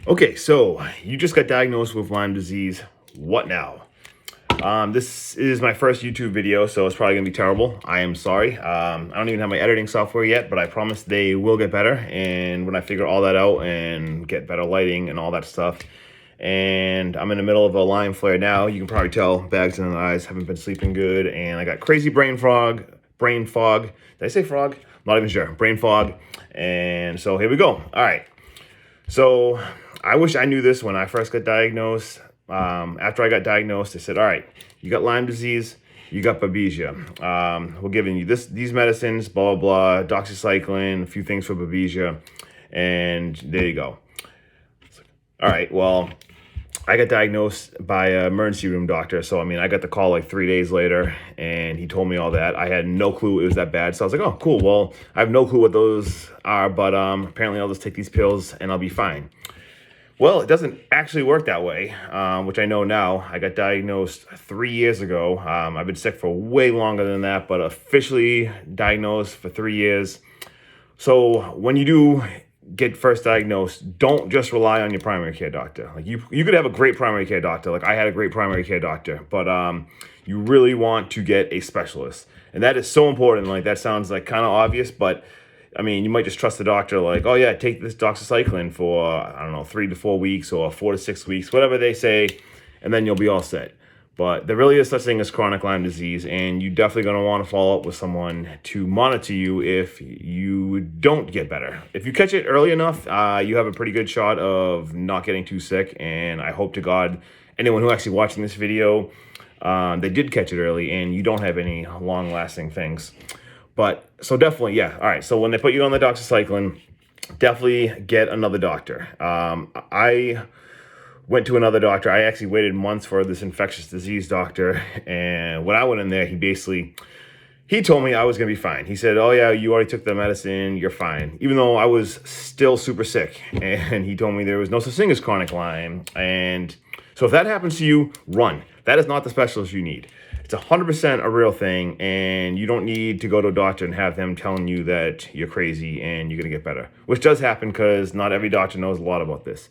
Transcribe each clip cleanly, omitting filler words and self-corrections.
Okay, so you just got diagnosed with Lyme disease. What now? This is my first YouTube video, so it's probably gonna be terrible. I am sorry. I don't even have my editing software yet, but I promise they will get better. And when I figure all that out and get better lighting and all that stuff, and I'm in the middle of a Lyme flare now. You can probably tell, bags in the eyes, haven't been sleeping good, and I got crazy brain fog. Did I say frog? Not even sure. Brain fog. And so here we go. All right. So I wish I knew this when I first got diagnosed. After I got diagnosed, they said, all right, you got Lyme disease, you got Babesia. We're giving you these medicines, blah, blah, blah, doxycycline, a few things for Babesia, and there you go. All right, well, I got diagnosed by an emergency room doctor. So, I mean, I got the call like 3 days later and he told me all that. I had no clue it was that bad. So I was like, oh, cool. Well, I have no clue what those are, but apparently I'll just take these pills and I'll be fine. Well, it doesn't actually work that way, which I know now. I got diagnosed 3 years ago. I've been sick for way longer than that, but officially diagnosed for 3 years. So when you do get first diagnosed, don't just rely on your primary care doctor. Like you could have a great primary care doctor. Like I had a great primary care doctor, but you really want to get a specialist. And that is so important. Like that sounds like kind of obvious, but I mean, you might just trust the doctor like, oh yeah, take this doxycycline for, I don't know, 3 to 4 weeks or 4 to 6 weeks, whatever they say, and then you'll be all set. But there really is such thing as chronic Lyme disease, and you definitely going to want to follow up with someone to monitor you if you don't get better. If you catch it early enough, you have a pretty good shot of not getting too sick, and I hope to God anyone who actually watching this video, they did catch it early, and you don't have any long-lasting things. But, so definitely, yeah. All right, so when they put you on the doxycycline, definitely get another doctor. I went to another doctor. I actually waited months for this infectious disease doctor. And when I went in there, he told me I was going to be fine. He said, oh yeah, you already took the medicine, you're fine. Even though I was still super sick. And he told me there was no such thing as chronic Lyme. And so if that happens to you, run. That is not the specialist you need. It's 100% a real thing, and you don't need to go to a doctor and have them telling you that you're crazy and you're going to get better, which does happen because not every doctor knows a lot about this.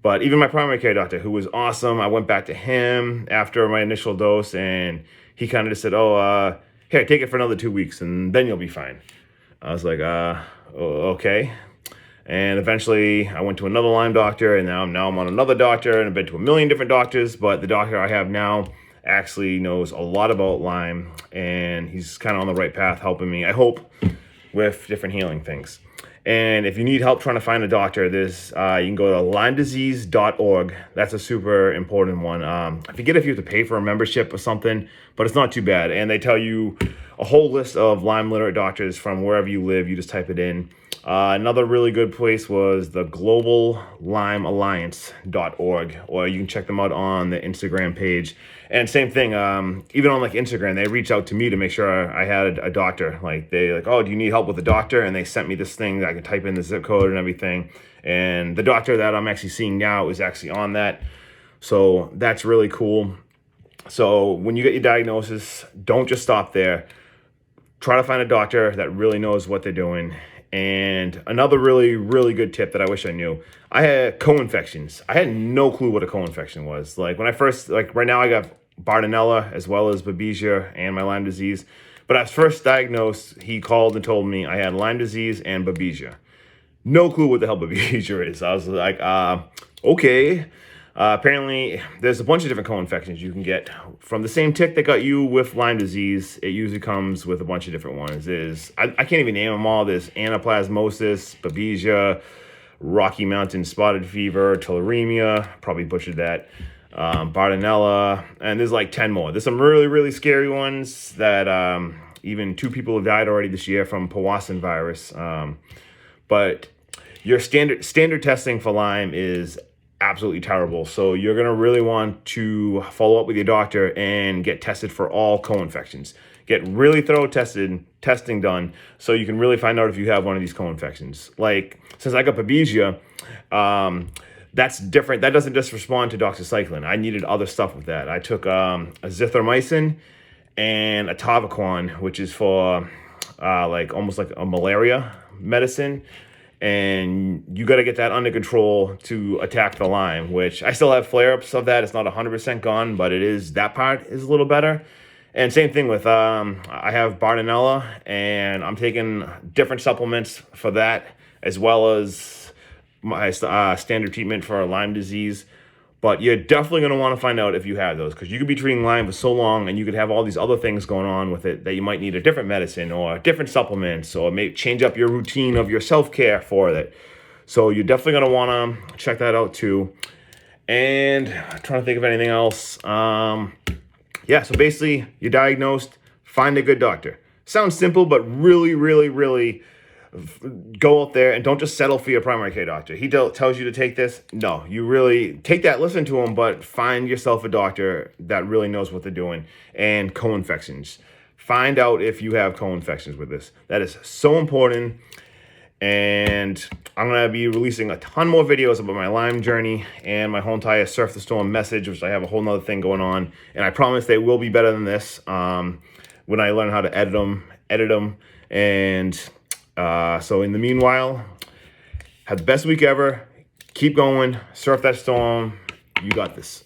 But even my primary care doctor, who was awesome, I went back to him after my initial dose, and he kind of just said, oh, here, take it for another 2 weeks, and then you'll be fine. I was like, okay. And eventually, I went to another Lyme doctor, and now I'm on another doctor, and I've been to a million different doctors, but the doctor I have now actually knows a lot about Lyme, and he's kind of on the right path helping me, I hope, with different healing things. And if you need help trying to find a doctor, you can go to LymeDisease.org. That's a super important one. I forget if you have to pay for a membership or something, but it's not too bad. And they tell you a whole list of Lyme literate doctors from wherever you live. You just type it in. Another really good place was the globallymealliance.org, or you can check them out on the Instagram page. And same thing, even on like Instagram, they reached out to me to make sure I had a doctor. Like oh, do you need help with a doctor? And they sent me this thing that I could type in the zip code and everything. And the doctor that I'm actually seeing now is actually on that. So that's really cool. So when you get your diagnosis, don't just stop there. Try to find a doctor that really knows what they're doing. And another really, really good tip that I wish I knew, I had co-infections. I had no clue what a co-infection was. Like when I first, like right now I got Bartonella as well as Babesia and my Lyme disease. But I was first diagnosed, he called and told me I had Lyme disease and Babesia. No clue what the hell Babesia is. I was like, okay. Apparently, there's a bunch of different co-infections you can get from the same tick that got you with Lyme disease. It usually comes with a bunch of different ones. I can't even name them all. There's anaplasmosis, Babesia, Rocky Mountain spotted fever, tularemia, probably butchered that, Bartonella, and there's like 10 more. There's some really, really scary ones that even 2 people have died already this year from Powassan virus. But your standard testing for Lyme is absolutely terrible. So you're going to really want to follow up with your doctor and get tested for all co-infections. Get really thorough testing done so you can really find out if you have one of these co-infections. Like, since I got Babesia, that's different. That doesn't just respond to doxycycline. I needed other stuff with that. I took azithromycin and a Tavaquon, which is for like almost like a malaria medicine. and you got to get that under control to attack the Lyme, which I still have flare-ups of that. It's not 100% gone, but it is, that part is a little better. And same thing with, I have Bartonella, and I'm taking different supplements for that, as well as my standard treatment for Lyme disease. But you're definitely going to want to find out if you have those, because you could be treating Lyme for so long and you could have all these other things going on with it that you might need a different medicine or different supplements, or maybe change up your routine of your self-care for it. So you're definitely going to want to check that out too. And I'm trying to think of anything else. Yeah, so basically you're diagnosed, find a good doctor. Sounds simple, but really, really, really go out there and don't just settle for your primary care doctor. He tells you to take this. No, you really take that, listen to him, but find yourself a doctor that really knows what they're doing. And co-infections. Find out if you have co-infections with this. That is so important. And I'm going to be releasing a ton more videos about my Lyme journey and my whole entire Surf the Storm message, which I have a whole nother thing going on. And I promise they will be better than this when I learn how to edit them. And so in the meanwhile, have the best week ever. Keep going. Surf that storm. You got this.